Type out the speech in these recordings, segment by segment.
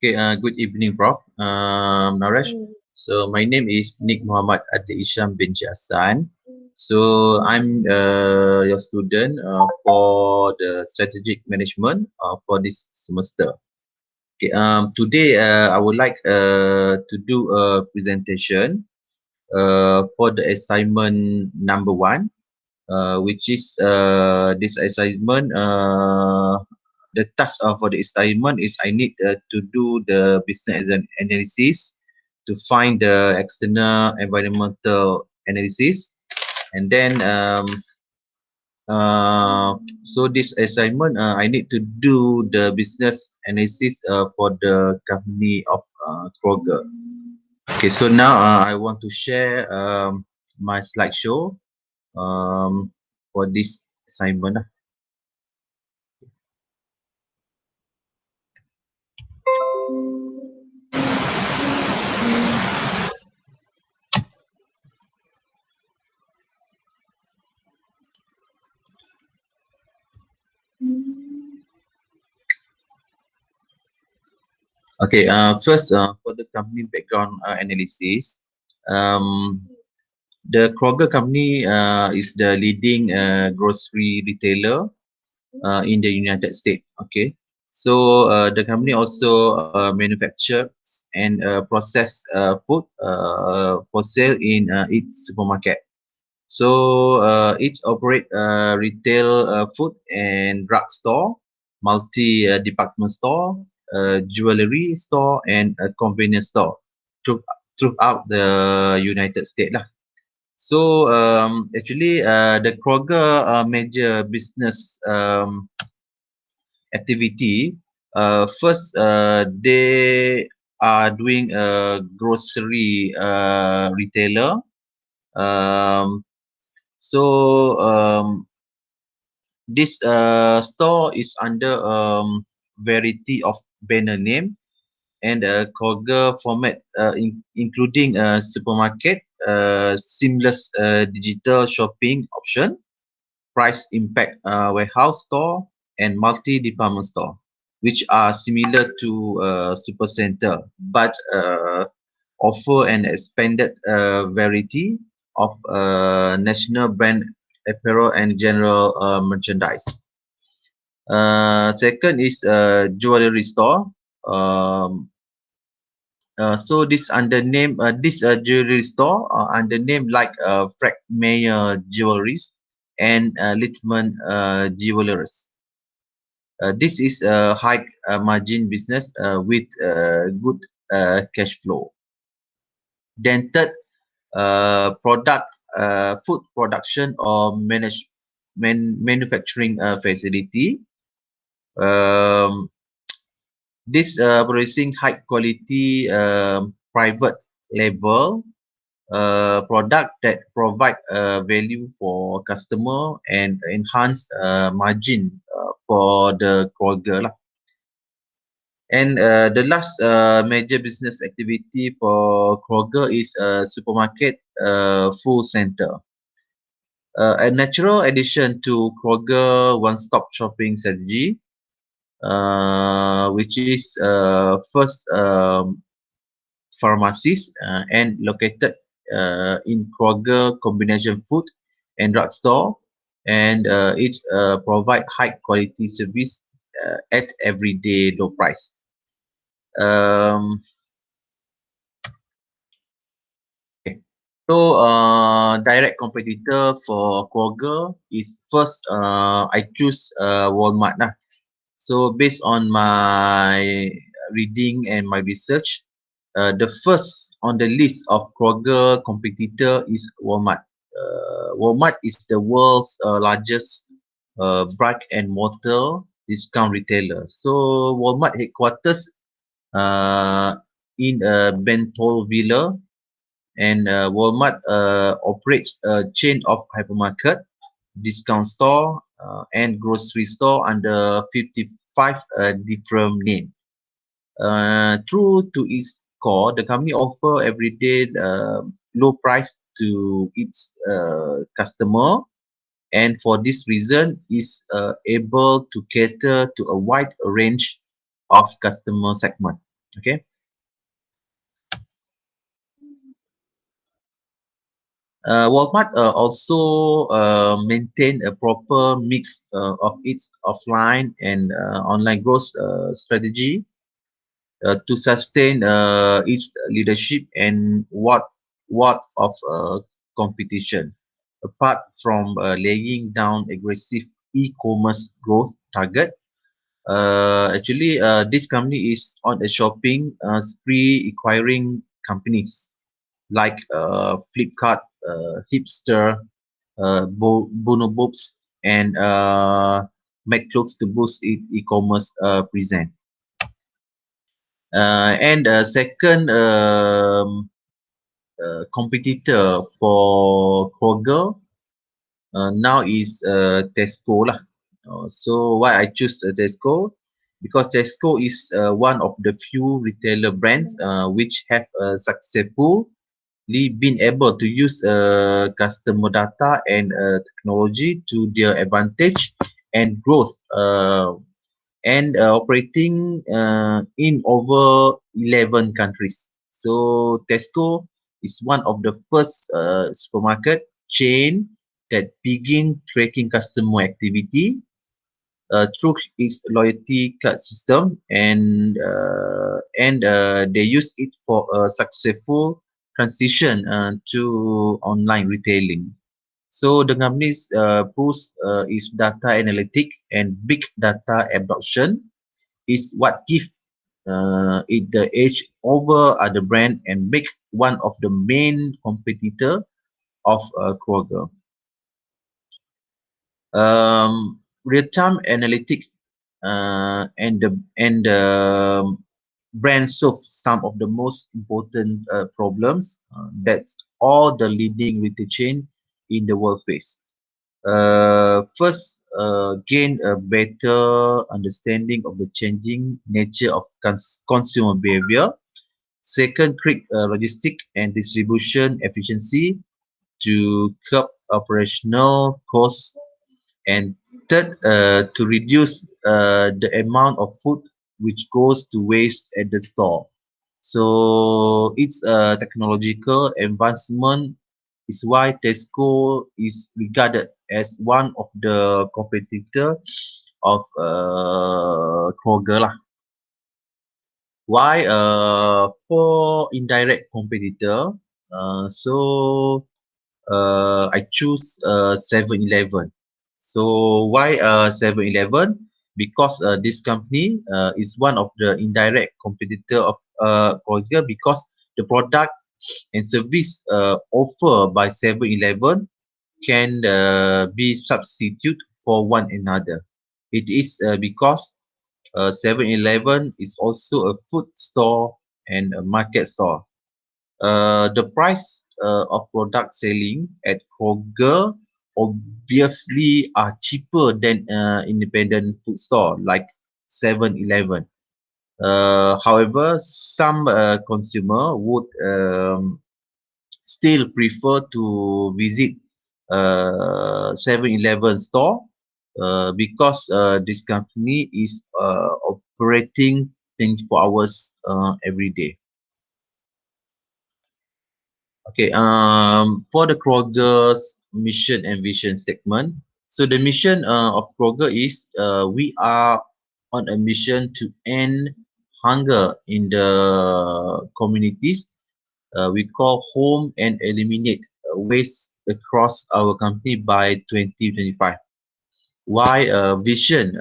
Okay, good evening, Prof. Naresh. So my name is Nick Muhammad Adi Isham bin Hassan. So I'm your student for the strategic management for this semester. Okay, today I would like to do a presentation for the assignment number one, which is this assignment. The task for the assignment is I need to do the business analysis to find the external environmental analysis, and then so this assignment I need to do the business analysis for the company of Kroger. Okay, so now I want to share my slideshow for this assignment. Okay, first for the company background analysis, um, the Kroger company is the leading grocery retailer in the United States. Okay, so the company also manufactures and process food for sale in its supermarket. So it operate retail food and drug store, multi department store, jewelry store, and a convenience store through, throughout the United States lah. So actually the Kroger major business activity, first they are doing a grocery retailer. Um, so this store is under variety of banner name and Kroger format, including supermarket, seamless digital shopping option, price impact warehouse store, and multi-department store, which are similar to supercenter, but offer an expanded variety of national brand apparel and general merchandise. Second is jewelry store. Um, so this under name this jewelry store under name like Frank Mayer Jewelries and Littman Jewelers. This is a high margin business with good cash flow. Then third, product food production or manufacturing facility. Um, this producing high quality private label product that provide value for customer and enhance margin for the Kroger lah. And the last major business activity for Kroger is supermarket full center. A natural addition to Kroger one-stop shopping strategy, which is first pharmacies and located in Kroger combination food and drug store, and it provide high quality service at everyday low price. Um, okay. So direct competitor for Kroger is first I choose Walmart lah. So based on my reading and my research, the first on the list of Kroger competitor is Walmart. Walmart is the world's largest brick and mortar discount retailer. So Walmart headquarters uh, in Bentonville, and Walmart operates a chain of hypermarket, discount store, and grocery store under 55 different names. True to its core, the company offer everyday low price to its customer, and for this reason is able to cater to a wide range of customer segment. Okay. Walmart also maintain a proper mix of its offline and online growth strategy to sustain its leadership and what of competition. Apart from laying down aggressive e-commerce growth target, this company is on a shopping spree, acquiring companies like Flipkart, Hipster, Bonobobs, and McClothes to boost its e-commerce presence. And second competitor for Kroger now is Tesco lah. So why I choose Tesco? Because Tesco is one of the few retailer brands which have successfully been able to use customer data and technology to their advantage and growth, and operating in over 11 countries. So Tesco is one of the first supermarket chain that begin tracking customer activity through its loyalty card system, and they use it for a successful transition to online retailing. So the company's boost is data analytic and big data adoption is what give it the edge over other brand and make one of the main competitor of Kroger. Real-time analytic and brand solve some of the most important problems that all the leading retail chain in the world face. First, gain a better understanding of the changing nature of consumer behavior. Second, create logistic and distribution efficiency to curb operational costs. And third, to reduce the amount of food which goes to waste at the store. So its technological advancement is why Tesco is regarded as one of the competitor of Kroger lah. Why for indirect competitor? So I choose 7-Eleven. So why 7-Eleven? Because this company is one of the indirect competitor of Kroger, because the product and service offered by 7-Eleven can be substitute for one another. It is because 7-Eleven is also a food store and a market store. The price of product selling at Kroger obviously are cheaper than independent food store like 7-Eleven. However, some consumer would still prefer to visit 7-Eleven store because this company is operating 24 hours every day. Okay, for the Kroger's mission and vision statement. So the mission of Kroger is we are on a mission to end hunger in the communities we call home and eliminate waste across our company by 2025. Why vision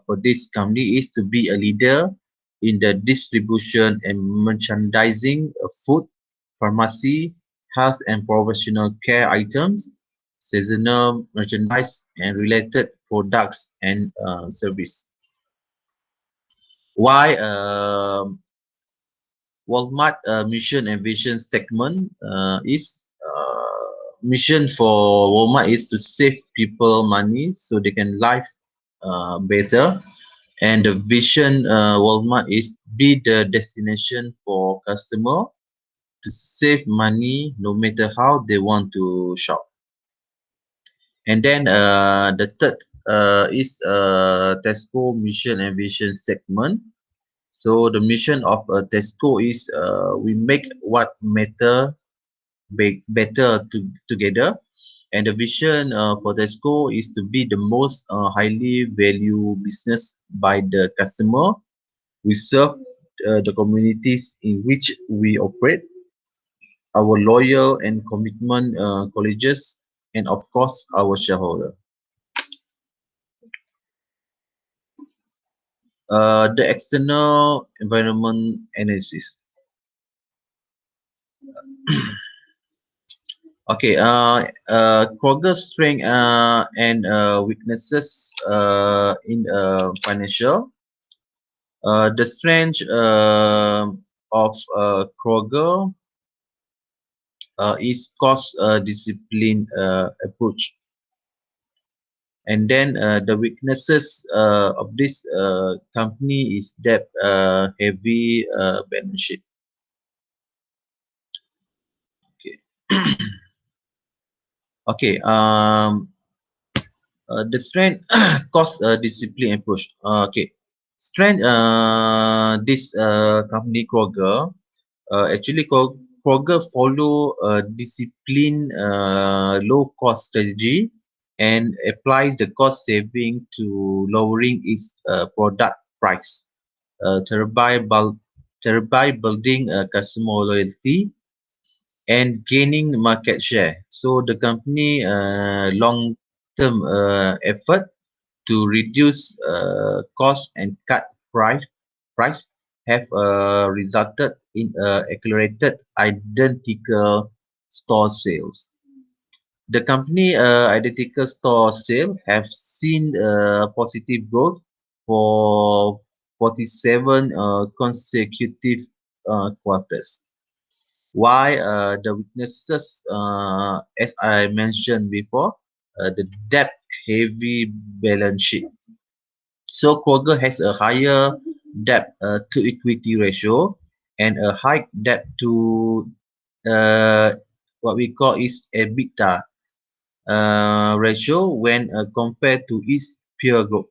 for this company is to be a leader in the distribution and merchandising of food, pharmacy, health and professional care items, seasonal merchandise and related products and service. Why Walmart mission and vision statement is mission for Walmart is to save people money so they can live better. And the vision Walmart is be the destination for customer to save money no matter how they want to shop. And then the third is Tesco mission and vision segment. So the mission of Tesco is we make what matter better together. And the vision for Tesco is to be the most highly valued business by the customer. We serve the communities in which we operate, our loyal and commitment colleges, and of course our shareholder. The external environment analysis. Okay. Kroger's strength and weaknesses in financial. The strength of Kroger is cost discipline approach, and then the weaknesses of this company is debt heavy balance sheet. Okay. Okay. The strength cost discipline approach. Okay. Strength this company Kroger. Actually, Kroger follow a disciplined low-cost strategy and applies the cost saving to lowering its product price, thereby building customer loyalty and gaining market share. So the company long-term effort to reduce cost and cut price have resulted in accelerated identical store sales. The company identical store sale have seen positive growth for 47 consecutive quarters. Why the weaknesses, as I mentioned before, the debt heavy balance sheet. So Kroger has a higher debt to equity ratio and a high debt to uh, what we call is EBITDA ratio when compared to its peer group.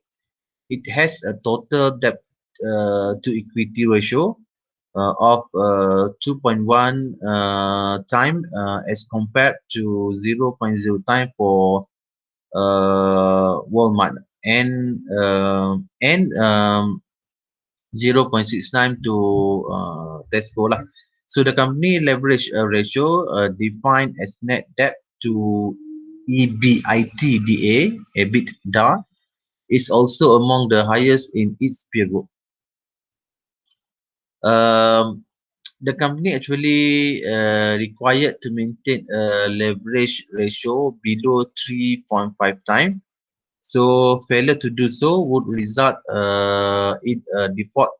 It has a total debt to equity ratio of 2.1 time as compared to 0.0 time for Walmart and 0.69 to Tesco lah. So the company leverage ratio defined as net debt to EBITDA is also among the highest in its peer group. Um, the company actually required to maintain a leverage ratio below 3.5 times. So failure to do so would result in a default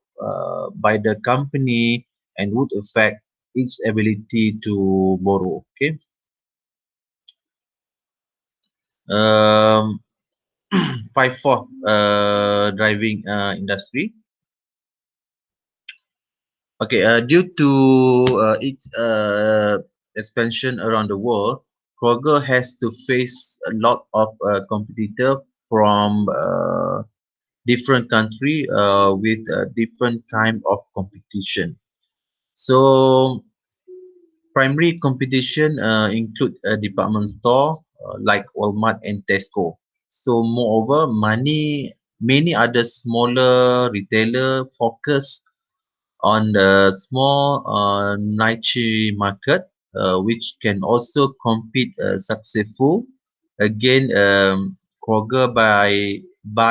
by the company and would affect its ability to borrow. Okay. Um, five fourth driving industry. Okay. Due to its expansion around the world, Kroger has to face a lot of competitor from different country with a different kind of competition. So primary competition include a department store like Walmart and Tesco. So moreover, many other smaller retailer focus on the small niche market, which can also compete successful again Kroger by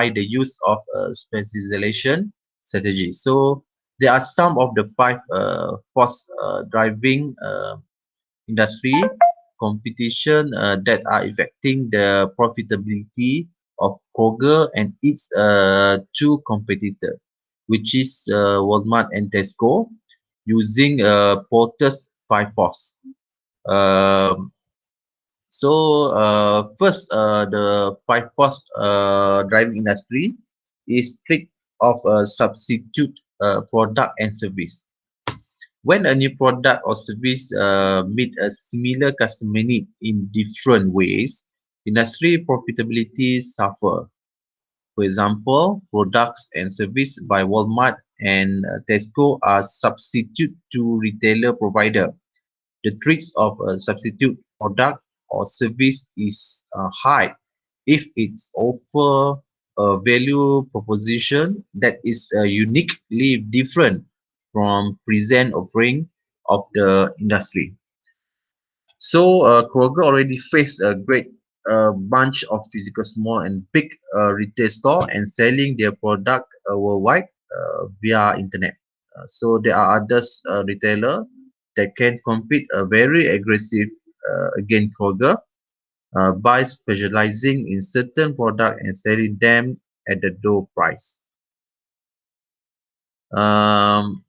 the use of specialization strategy. So there are some of the five force driving industry competition that are affecting the profitability of Kroger and its two competitors, which is Walmart and Tesco, using Porter's Five Force. Um, first, the Five Force driving industry is strict of substitute product and service. When a new product or service meet a similar customer need in different ways, industry profitability suffer. For example, products and service by Walmart and Tesco are substitute to retailer provider. The tricks of a substitute product or service is high if it's offer a value proposition that is uniquely different from present offering of the industry. So Kroger already faced a great bunch of physical small and big retail store and selling their product worldwide via internet. So there are others retailer that can compete very aggressive against Kroger by specializing in certain product and selling them at the low price. Um,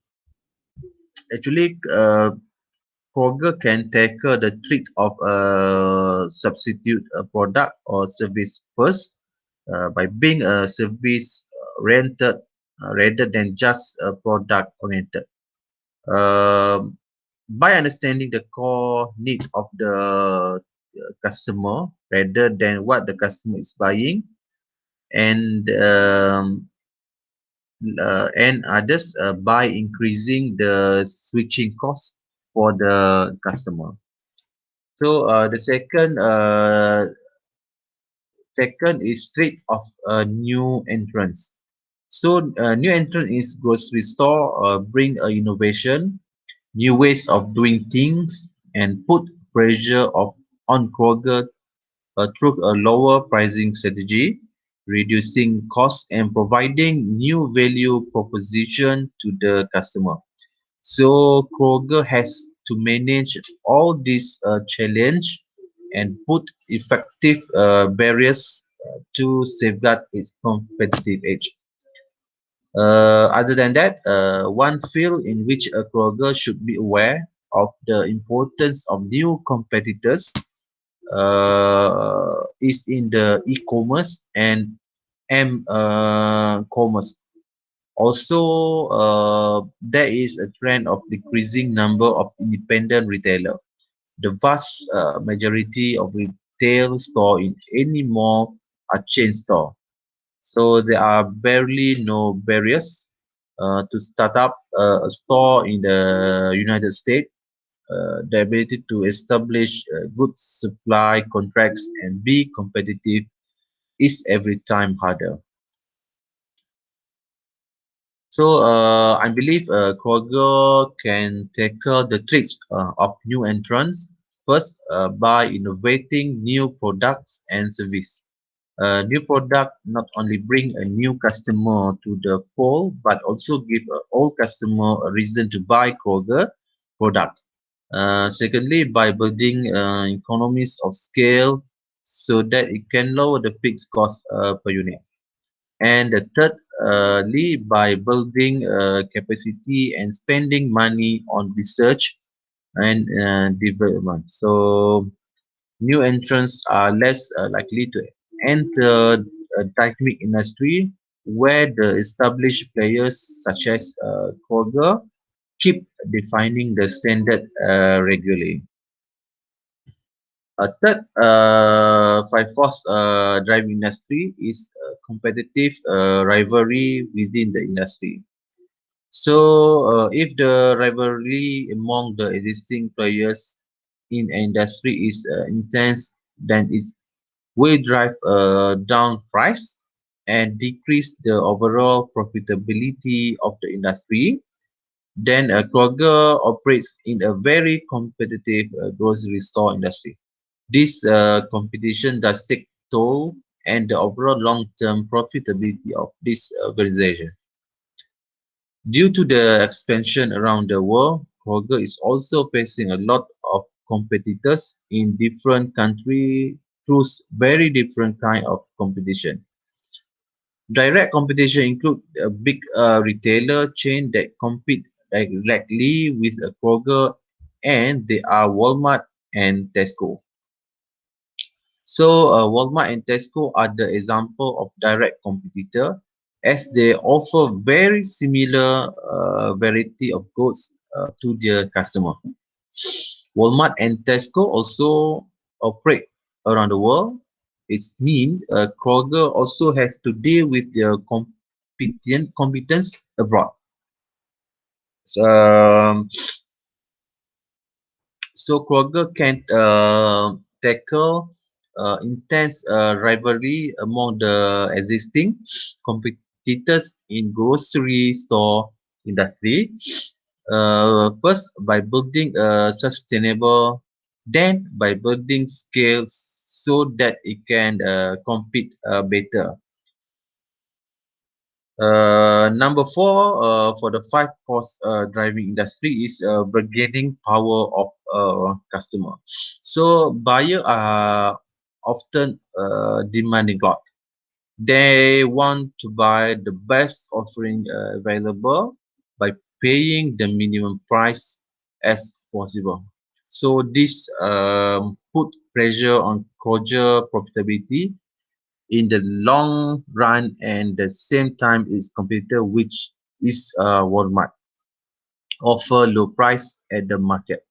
actually, Kroger can tackle the trick of a substitute a product or service first by being a service rented rather than just a product oriented. Um, by understanding the core need of the customer rather than what the customer is buying, and others by increasing the switching cost for the customer. So the second is threat of a new entrance. So new entrant is grocery store bring a innovation, new ways of doing things, and put pressure of on Kroger through a lower pricing strategy, reducing costs and providing new value proposition to the customer. So Kroger has to manage all these challenge and put effective barriers to safeguard its competitive edge. Other than that, one field in which a Kroger should be aware of the importance of new competitors is in the e-commerce and m-commerce. Also, there is a trend of decreasing number of independent retailer. The vast majority of retail store in any mall are chain store. So there are barely no barriers to start up a store in the United States. The ability to establish good supply contracts and be competitive is every time harder. So I believe Kroger can tackle the tricks of new entrants first by innovating new products and service. New product not only bring a new customer to the fold but also give old customer a reason to buy Kroger product. Secondly, by building economies of scale so that it can lower the fixed cost per unit. And the thirdly, by building capacity and spending money on research and development. So new entrants are less likely to enter a dynamic industry where the established players such as Kroger keep defining the standard regularly. A third five force driving industry is competitive rivalry within the industry. So, if the rivalry among the existing players in an industry is intense, then it will drive down price and decrease the overall profitability of the industry. Then Kroger operates in a very competitive grocery store industry. This competition does take toll and the overall long-term profitability of this organization. Due to the expansion around the world, Kroger is also facing a lot of competitors in different countries through very different kind of competition. Direct competition include a big retailer chain that compete directly with a Kroger, and they are Walmart and Tesco. So Walmart and Tesco are the example of direct competitor as they offer very similar variety of goods to their customer. Walmart and Tesco also operate around the world. It's mean Kroger also has to deal with their competence abroad. Um, so Kroger can tackle intense rivalry among the existing competitors in grocery store industry. First, by building a sustainable, then by building skills so that it can compete better. Number four, for the five force driving industry is bargaining power of customer. So buyer are often demanding lot. They want to buy the best offering available by paying the minimum price as possible. So this put pressure on Kroger profitability in the long run, and the same time its competitor, which is Walmart, offer low price at the market.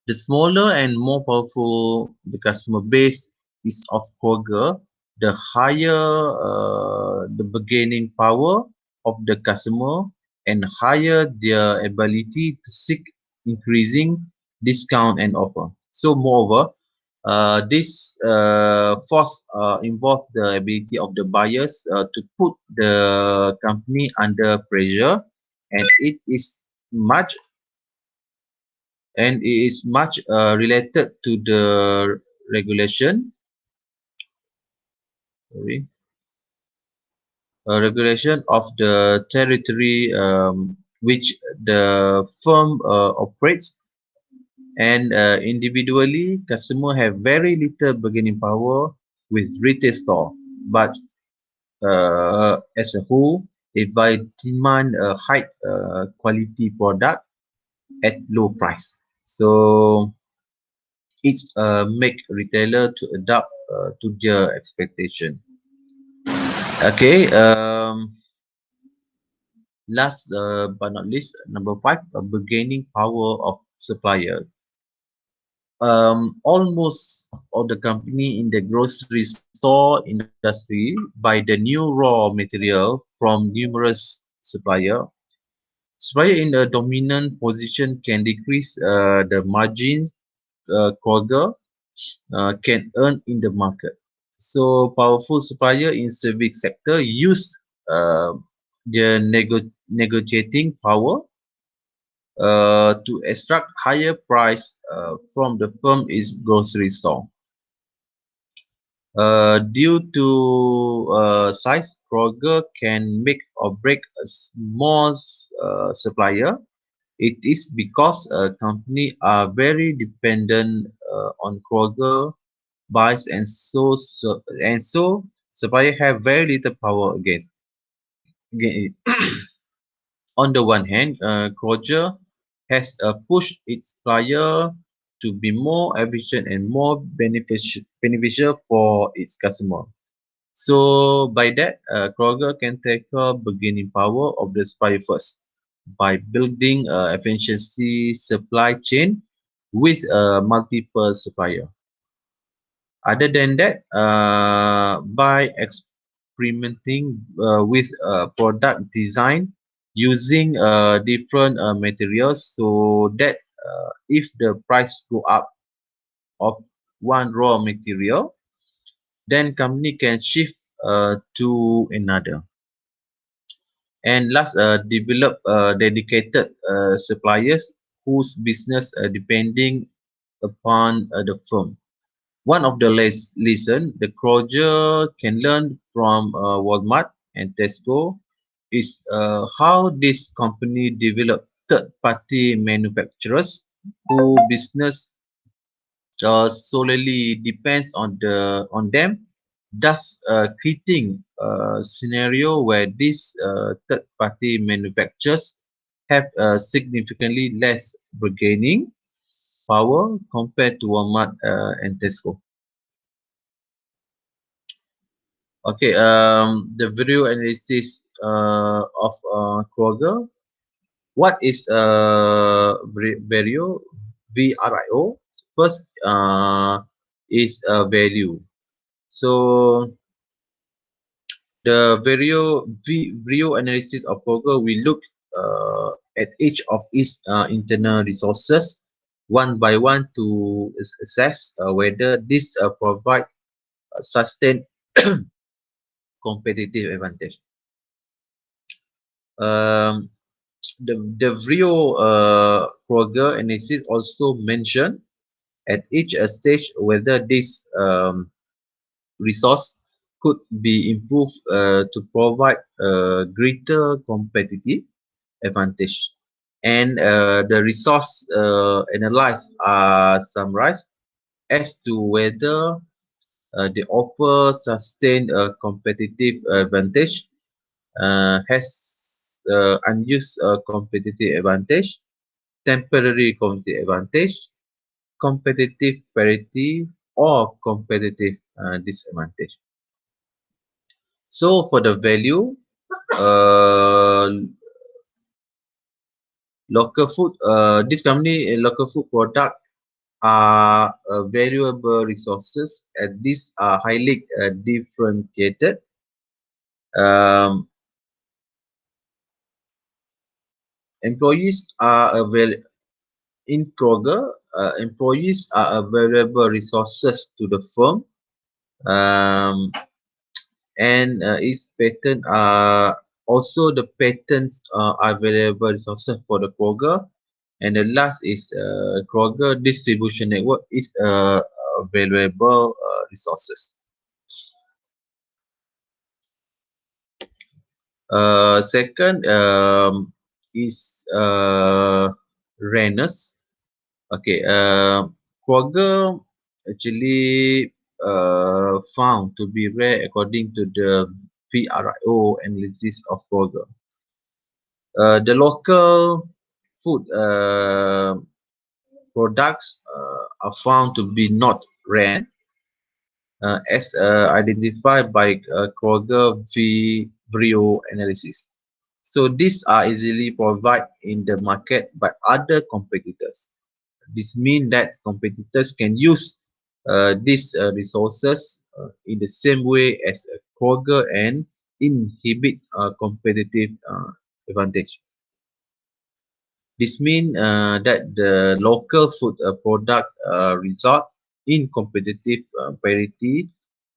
The smaller and more powerful the customer base is of Kroger, the higher the bargaining power of the customer and higher their ability to seek increasing discount and offer. So moreover, this force involve the ability of the buyers to put the company under pressure, and it is much related to the regulation, sorry, regulation of the territory which the firm operates, and individually customer have very little bargaining power with retail store, but as a whole if I demand a high quality product at low price, so it's make retailer to adapt to their expectation. Okay, last but not least, number five, bargaining power of supplier. Almost all the company in the grocery store industry buy the new raw material from numerous supplier. Supplier in a dominant position can decrease the margins Kroger can earn in the market. So powerful supplier in service sector use uh, their negotiating power to extract higher price from the firm is grocery store. Due to size, Kroger can make or break a small supplier. It is because companies are very dependent on Kroger buys, and so suppliers have very little power against it. On the one hand, Kroger has pushed its supplier to be more efficient and more beneficial for its customer. So by that, Kroger can tackle bargaining power of the supplier first by building efficiency supply chain with multiple supplier. Other than that, by experimenting with product design using different materials, so that if the price go up of one raw material, then company can shift to another. And last, develop dedicated suppliers whose business depending upon the firm. One of the lesson the Kroger can learn from Walmart and Tesco is how this company develop third-party manufacturers who business solely depends on them, thus creating a scenario where these third-party manufacturers have significantly less bargaining power compared to Walmart and Tesco. Okay, the video analysis of Kroger. What is value? VRIO. First is value. So the Vrio analysis of Kroger will look at each of its internal resources one by one to assess whether this provide sustained competitive advantage. Um, the Vrio Kroger analysis also mentioned at each stage whether this resource could be improved to provide greater competitive advantage. And the resource analyzed are summarized as to whether they offer sustained competitive advantage, has unused competitive advantage, temporary competitive advantage, competitive parity, or competitive disadvantage. So for the value, uh, this company local food product are valuable resources, and these are highly differentiated. Um, employees are avail in Kroger. Employees are available resources to the firm, um, and its patent are also the patents are available resources for the Kroger. And the last is Kroger distribution network is available resources. Second is rareness. Okay, Kroger actually found to be rare according to the VRIO analysis of Kroger. The local food products are found to be not rare, as identified by Kroger Vrio analysis. So these are easily provided in the market by other competitors. This means that competitors can use these resources in the same way as Kroger and inhibit competitive advantage. This means that the local food product result in competitive parity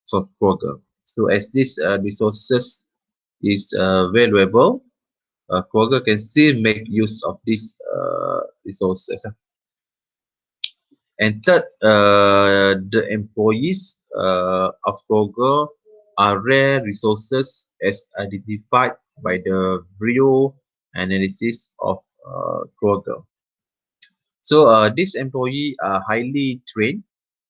for Kroger. So as these resources is valuable, Kroger can still make use of these resources. And third, the employees of Kroger are rare resources as identified by the Brio analysis of Kroger. So these employees are highly trained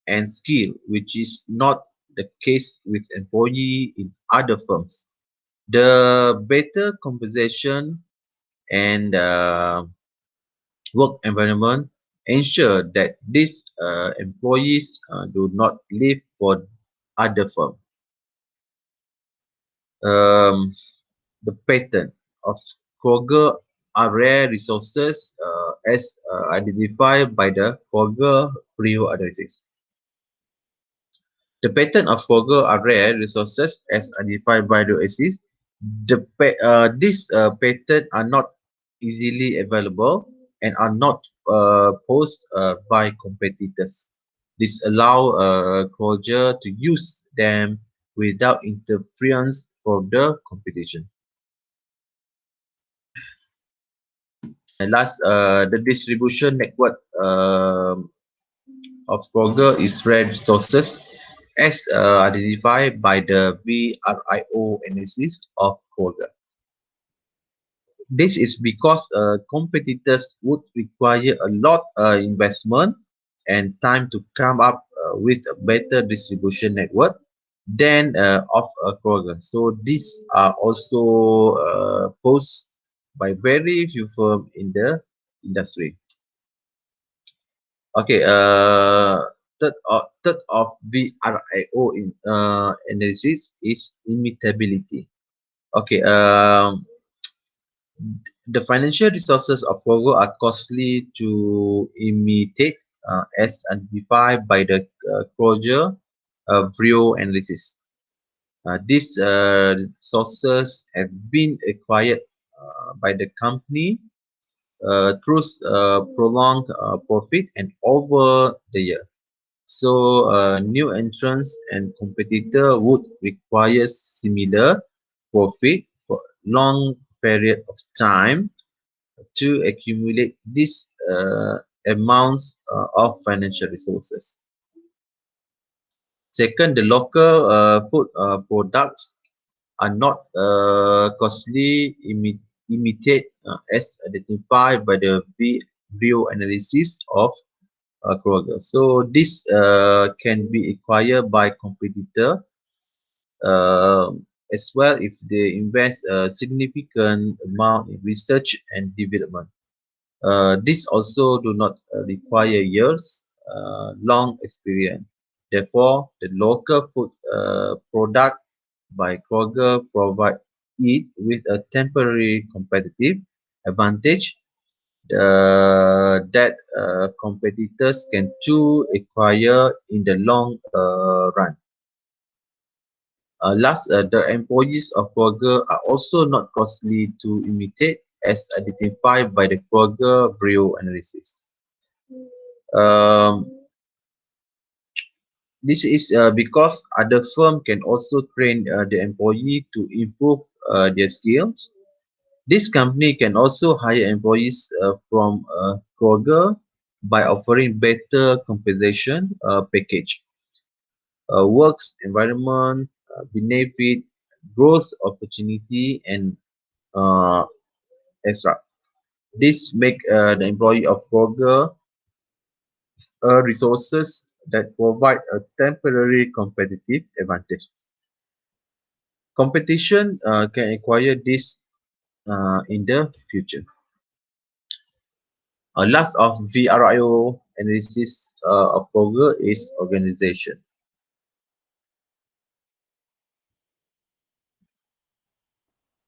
and skilled, which is not the case with employees in other firms. The better compensation and work environment ensure that these employees do not leave for other firm. Um, the pattern of Kroger are rare resources as identified by the Kroger Prio analysis. The pattern of Kroger are rare resources as identified by the analysis. These patents are not easily available and are not posed by competitors. This allow Kroger to use them without interference from the competition. And last, the distribution network of Kroger is rare resources as identified by the VRIO analysis of Kroger. This is because competitors would require a lot investment and time to come up with a better distribution network than of a Kroger. So these are also posed by very few firms in the industry. Okay, third of VRIO in analysis is immutability. Okay, the financial resources of Fogo are costly to imitate as identified by the Kroger Vrio analysis. These sources have been acquired by the company through prolonged profit and over the year. So, new entrants and competitor would require similar profit for long period of time to accumulate these amounts of financial resources. Second, the local food products are not costly imitate as identified by the bio analysis of Kroger. So this can be acquired by competitor uh, as well if they invest a significant amount in research and development. These also do not require years long experience. Therefore, the local food product by Kroger provide it with a temporary competitive advantage that competitors can too acquire in the long run. Last, the employees of Kroger are also not costly to imitate as identified by the Kroger Brio analysis. Um, this is because other firm can also train the employee to improve their skills. This company can also hire employees from Kroger by offering better compensation package, works environment, benefit, growth opportunity, and uh, extra. This make the employee of Kroger resources that provide a temporary competitive advantage. Competition can acquire this in the future. Last of VRIO analysis of Kroger is organization.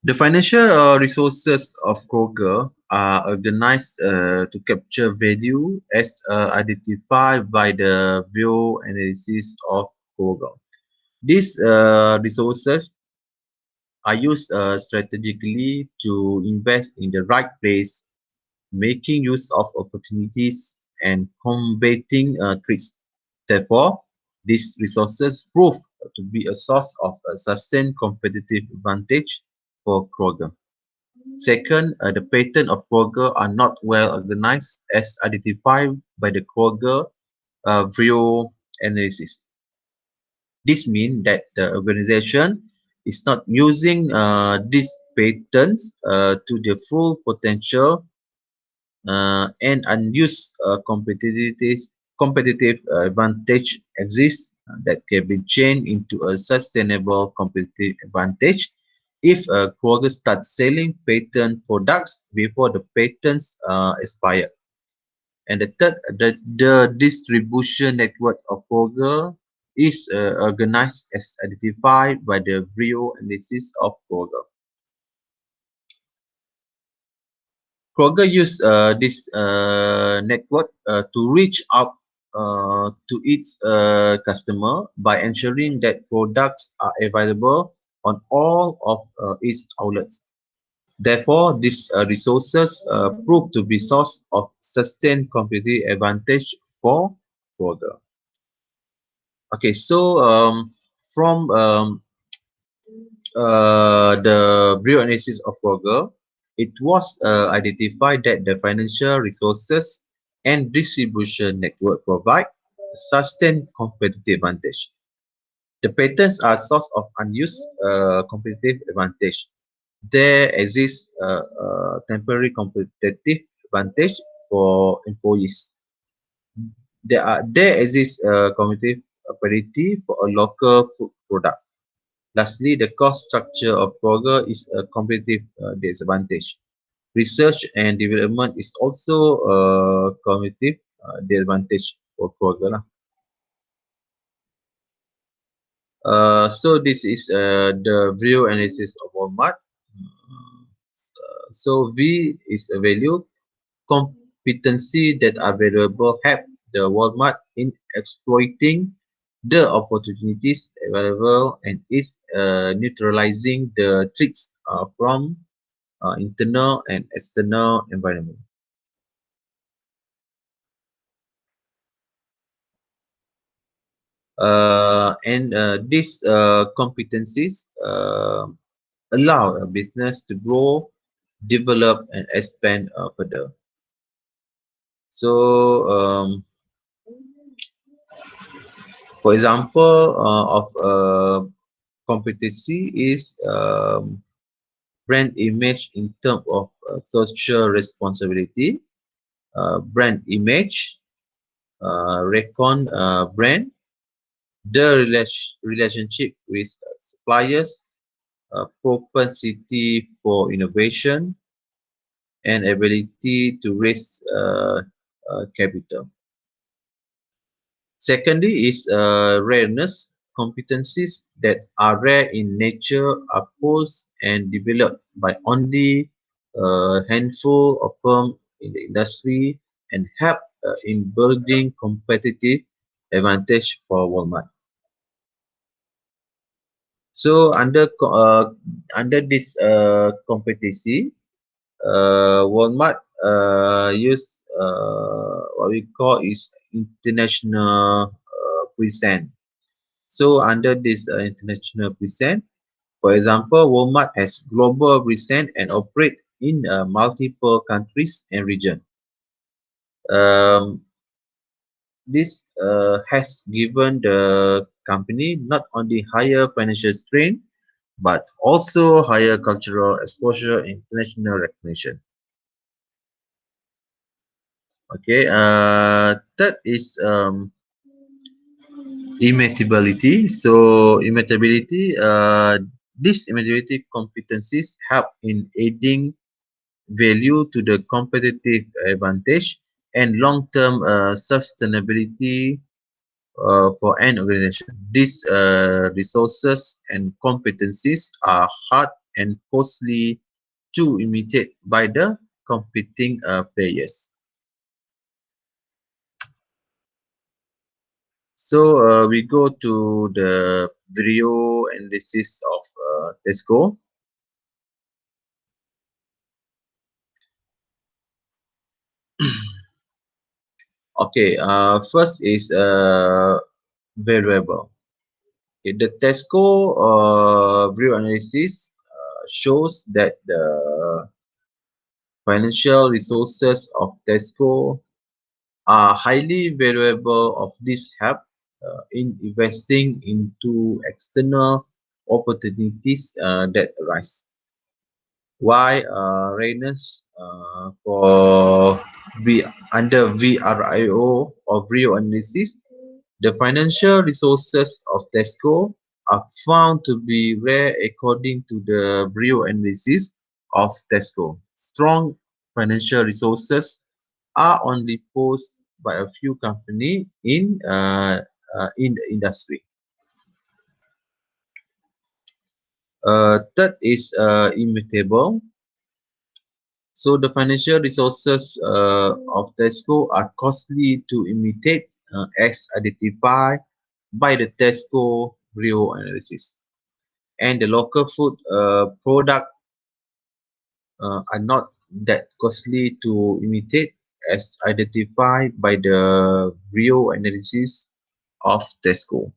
The financial resources of Kroger are organized to capture value as identified by the view analysis of Kroger. These resources are used strategically to invest in the right place, making use of opportunities and combating threats. Therefore, these resources prove to be a source of a sustained competitive advantage for Kroger. Second, the patterns of Kroger are not well organized as identified by the Kroger Vrio analysis. This means that the organization is not using these patterns to their full potential and unused competitive advantage exists that can be changed into a sustainable competitive advantage if Kroger starts selling patent products before the patents expire. And the third, the distribution network of Kroger is organized as identified by the Brio analysis of Kroger. Kroger used this network to reach out to its customer by ensuring that products are available on all of its outlets. Therefore, these resources prove to be source of sustained competitive advantage for Kroger. Okay, so from the Brio analysis of Kroger, it was identified that the financial resources and distribution network provide sustained competitive advantage. The patents are source of unused competitive advantage. There exists a temporary competitive advantage for employees. There exists a competitive parity for a local food product. Lastly, the cost structure of Kroger is a competitive disadvantage. Research and development is also a competitive disadvantage for Kroger lah. So this is the view analysis of Walmart. So V is a value competency that are available help the Walmart in exploiting the opportunities available and is neutralizing the threats from internal and external environment. And these competencies allow a business to grow, develop, and expand further. So, for example, of competency is brand image in terms of social responsibility, brand image, recon brand, the relationship with suppliers, propensity for innovation, and ability to raise capital. Secondly is rareness. Competencies that are rare in nature are posed and developed by only a handful of firms in the industry and help in building competitive advantage for Walmart. So under this competency, Walmart use what we call is international presence. So under this international presence, for example, Walmart has global presence and operate in multiple countries and regions. Um, this has given the company not only higher financial strength but also higher cultural exposure and international recognition. Okay, third is immutability. So immutability, these immutability competencies help in adding value to the competitive advantage and long-term sustainability for an organization. These resources and competencies are hard and costly to imitate by the competing players. So we go to the video analysis of Tesco. Okay, first is valuable. Okay, the Tesco video analysis shows that the financial resources of Tesco are highly valuable of this help in investing into external opportunities that arise. Why readiness for under VRIO or VRIO analysis, the financial resources of Tesco are found to be rare according to the VRIO analysis of Tesco. Strong financial resources are only posed by a few companies in the industry. Third is immutable. So the financial resources of Tesco are costly to imitate as identified by the Tesco Rio analysis. And the local food product are not that costly to imitate as identified by the Rio analysis of Tesco.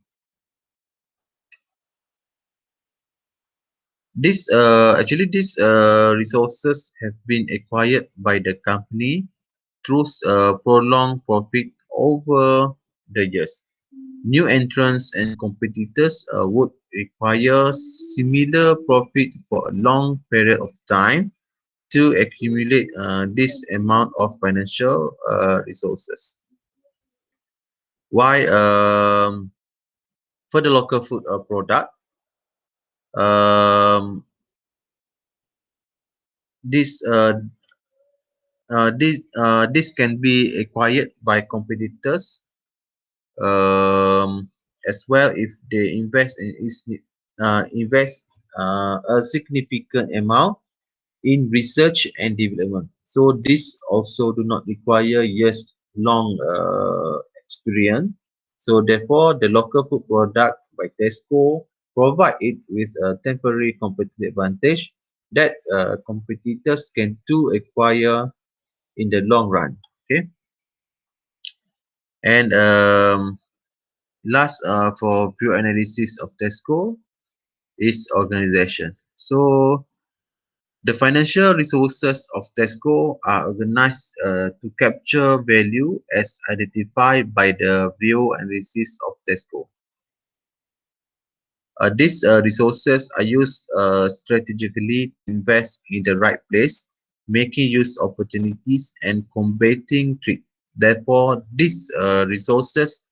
These resources have been acquired by the company through prolonged profit over the years. New entrants and competitors would require similar profit for a long period of time to accumulate this amount of financial resources. Why for the local food product, um, this this can be acquired by competitors as well if they invest a significant amount in research and development. So this also do not require years long experience. So therefore, the local food product by Tesco provide it with a temporary competitive advantage that competitors can too acquire in the long run. Okay, and last for view analysis of Tesco is organization. So the financial resources of Tesco are organized to capture value as identified by the view analysis of Tesco. These resources are used strategically to invest in the right place, making use of opportunities and combating threats. Therefore, these resources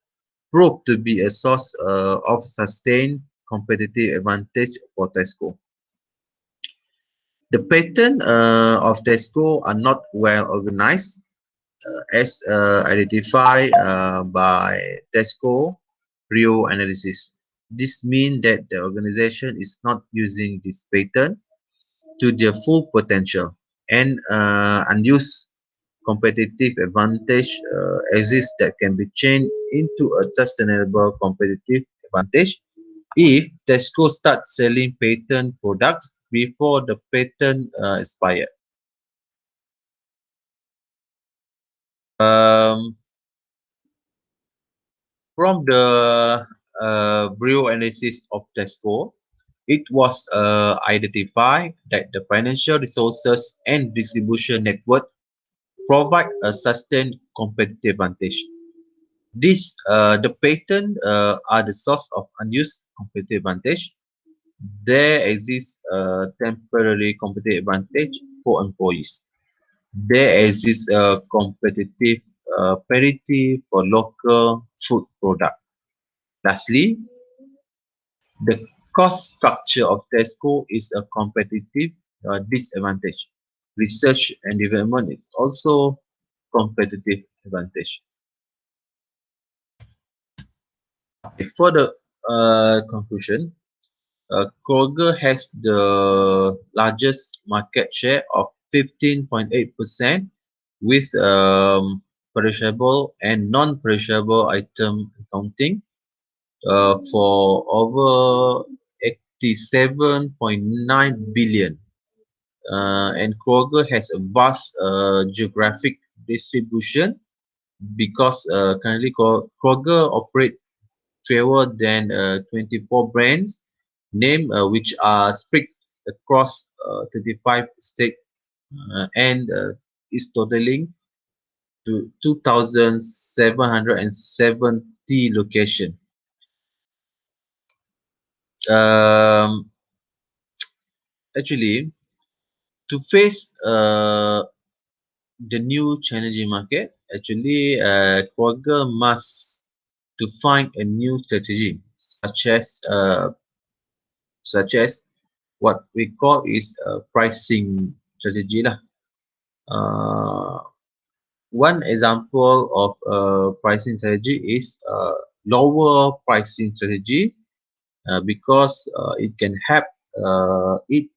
prove to be a source of sustained competitive advantage for Tesco. The pattern of Tesco are not well organized as identified by Tesco Rio analysis. This means that the organization is not using this pattern to their full potential, and unused competitive advantage exists that can be changed into a sustainable competitive advantage if Tesco starts selling patent products before the patent expire. Um, from the Brio analysis of Tesco, it was identified that the financial resources and distribution network provide a sustained competitive advantage. The patent are the source of unused competitive advantage. There exists a temporary competitive advantage for employees. There exists a competitive parity for local food product. Lastly, the cost structure of Tesco is a competitive disadvantage. Research and development is also competitive advantage. For the conclusion, Kroger has the largest market share of 15.8% with perishable and non-perishable item accounting for over 87.9 billion. And Kroger has a vast geographic distribution because currently Kroger operates fewer than 24 brands, name which are spread across 35 states and is totaling to 2,770 locations. Um, Actually, to face the new challenging market, actually, Quagga must to find a new strategy, such as what we call is pricing strategy lah. Uh, One example of pricing strategy is lower pricing strategy because it can help it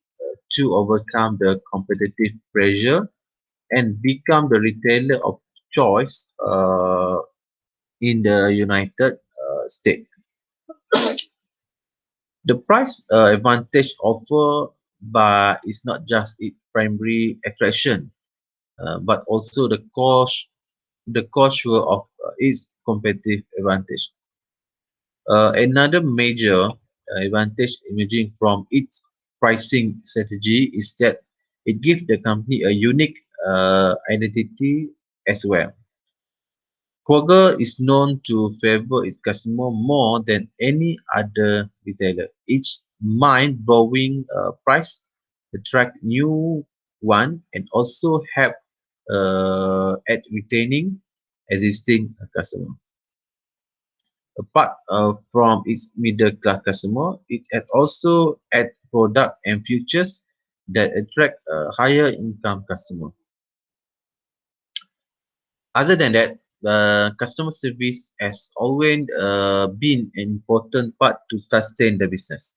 to overcome the competitive pressure and become the retailer of choice in the United States. The price advantage offered by is not just its primary attraction, but also the culture of its competitive advantage. Another major advantage emerging from its pricing strategy is that it gives the company a unique identity as well. Kroger is known to favor its customer more than any other retailer. Its mind-blowing price attract new one and also help at retaining existing customer. Apart from its middle class customer, it had also add product and features that attract a higher income customer. Other than that, customer service has always been an important part to sustain the business.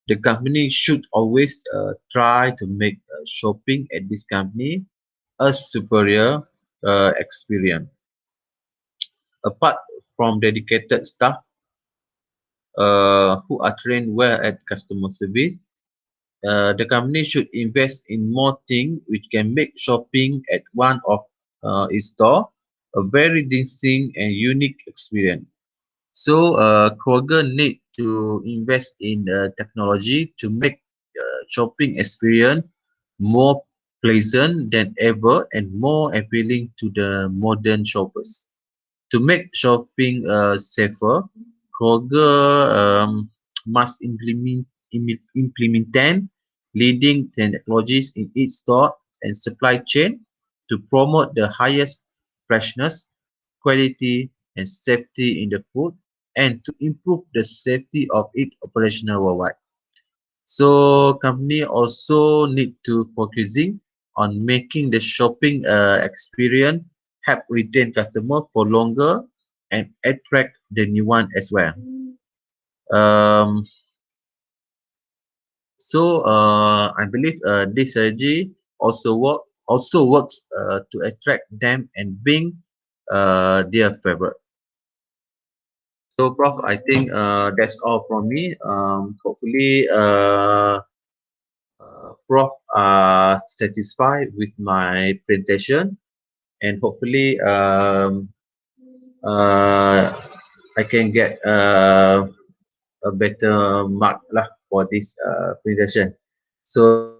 The company should always try to make shopping at this company a superior experience. Apart from dedicated staff who are trained well at customer service. The company should invest in more things which can make shopping at one of its store a very distinct and unique experience. So Kroger need to invest in technology to make shopping experience more pleasant than ever and more appealing to the modern shoppers. To make shopping safer, Kroger must implement leading technologies in its store and supply chain to promote the highest freshness, quality, and safety in the food, and to improve the safety of its operational worldwide. So company also need to focusing on making the shopping experience help retain customer for longer and attract the new one as well. Um, I believe this strategy also works to attract them and being their favorite. So Prof, I think that's all from me. Hopefully Prof are satisfied with my presentation, and hopefully uh, I can get a better mark lah for this presentation. So